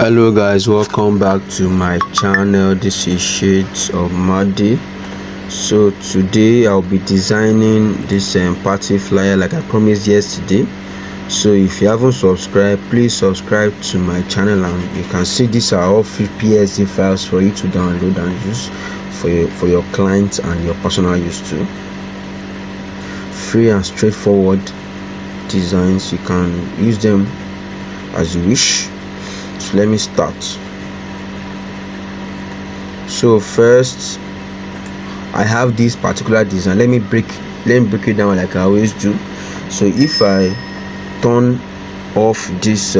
Hello guys, welcome back to my channel. This is Shades of Madi. So today I'll be designing this party flyer like I promised yesterday. So if you haven't subscribed, please subscribe to my channel, and you can see these are all free PSD files for you to download and use for your clients and your personal use too. Free and straightforward designs, you can use them as you wish. So let me start. So first I have this particular design. Let me break it down like I always do. So if I turn off this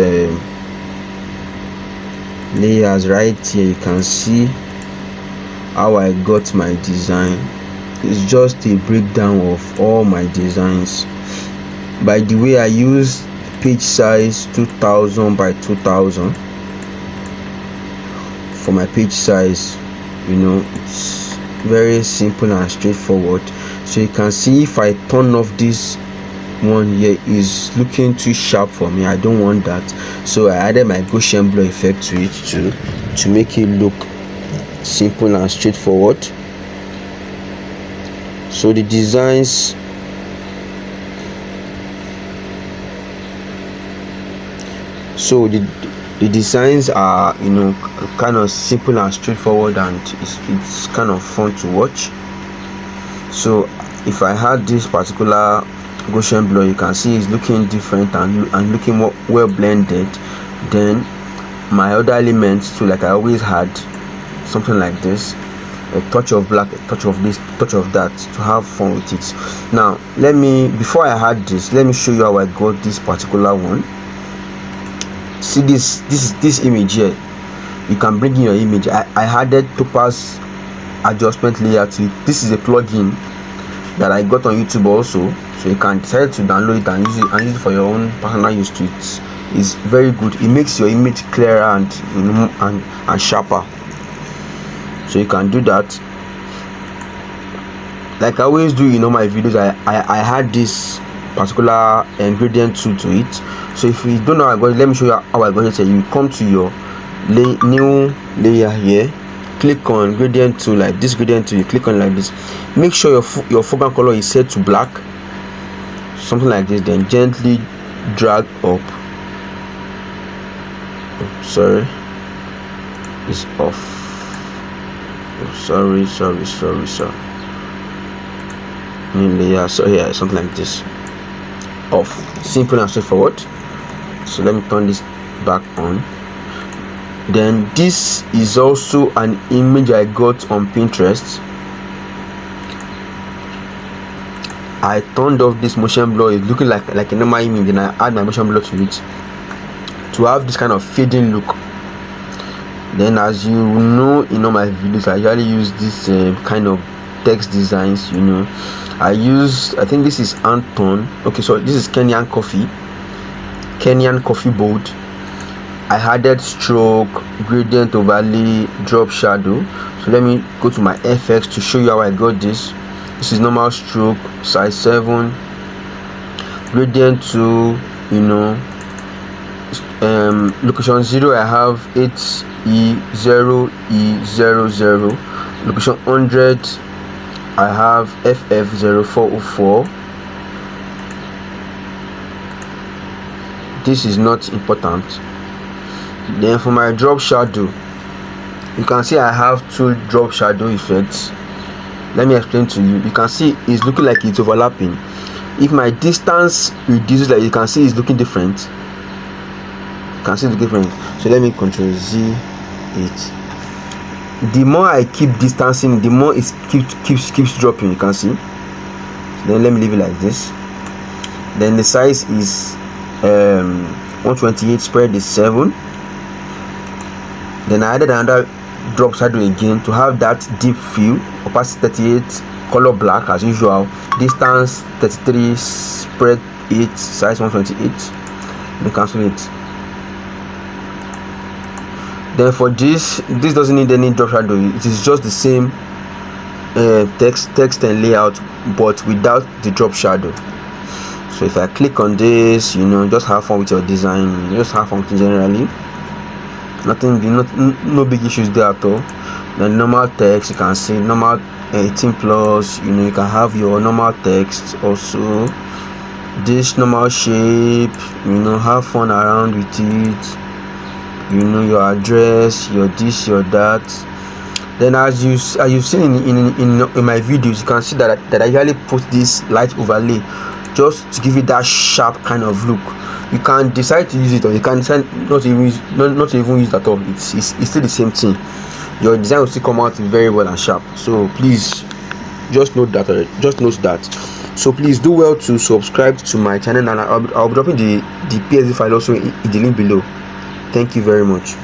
layers right here, you can see how I got my design. It's just a breakdown of all my designs. By the way, I use page size 2000 by 2000 for my page size. It's very simple and straightforward. So you can see if I turn off this one here, is looking too sharp for me. I don't want that, so I added my Gaussian blur effect to it too, to make it look simple and straightforward. So the designs, the designs are kind of simple and straightforward, and it's kind of fun to watch. So if I had this particular Gaussian blur, you can see it's looking different and looking more well blended than my other elements too. Like I always had something like this, a touch of black, a touch of this, touch of that, to have fun with it. Now before I had this, let me show you how I got this particular one. See this image here. You can bring in your image. I added topaz adjustment layer to it. This is a plugin that I got on YouTube also, so you can decide to download it and use it for your own personal use to it. It's very good. It makes your image clearer and sharper, so you can do that. Like I always do my videos, I had this particular ingredient tool to it. So if you don't know how I got it, let me show you how I got it. You come to your new layer here, click on gradient tool, like this gradient tool, you click on like this. Make sure your foreground color is set to black, something like this. Then gently drag up. Sorry, it's off. Sorry. New layer. So yeah, something like this. Off. Simple and straightforward. So let me turn this back on. Then this is also an image I got on Pinterest. I turned off this motion blur. It's looking like a normal image, and I add my motion blur to it to have this kind of fading look. Then, as you know, in all my videos, I usually use this kind of text designs. I think this is Anton. Okay, so this is Kenyan coffee board. I added stroke, gradient overlay, drop shadow. So let me go to my FX to show you how I got this. This is normal stroke, size 7, gradient 2, location 0, I have 8E0, E00, location 100, I have FF0404. This is not important. Then for my drop shadow, you can see I have 2 drop shadow effects. Let me explain to you. You can see it's looking like it's overlapping. If my distance reduces, like you can see, it's looking different. You can see the difference. So let me Ctrl Z it. The more I keep distancing, the more it keeps dropping. You can see. Then let me leave it like this. Then the size is 128, spread is 7. Then I added another drop shadow again to have that deep feel. Opacity 38, color black as usual. Distance 33, spread 8, size 128. Then cancel it. Then for this doesn't need any drop shadow. It is just the same text and layout, but without the drop shadow. So if I click on this, just have fun with your design, just have fun with it generally. no big issues there at all. Then normal text, you can see normal 18 plus, you can have your normal text, also this normal shape, have fun around with it, your address, your this, your that. Then as you've seen in my videos, you can see that I usually put this light overlay just to give it that sharp kind of look. You can decide to use it, or you can decide not to even use it at all. It's still the same thing. Your design will still come out very well and sharp. So please just note that. So please do well to subscribe to my channel, and I'll be dropping the PSD file also in the link below. Thank you very much.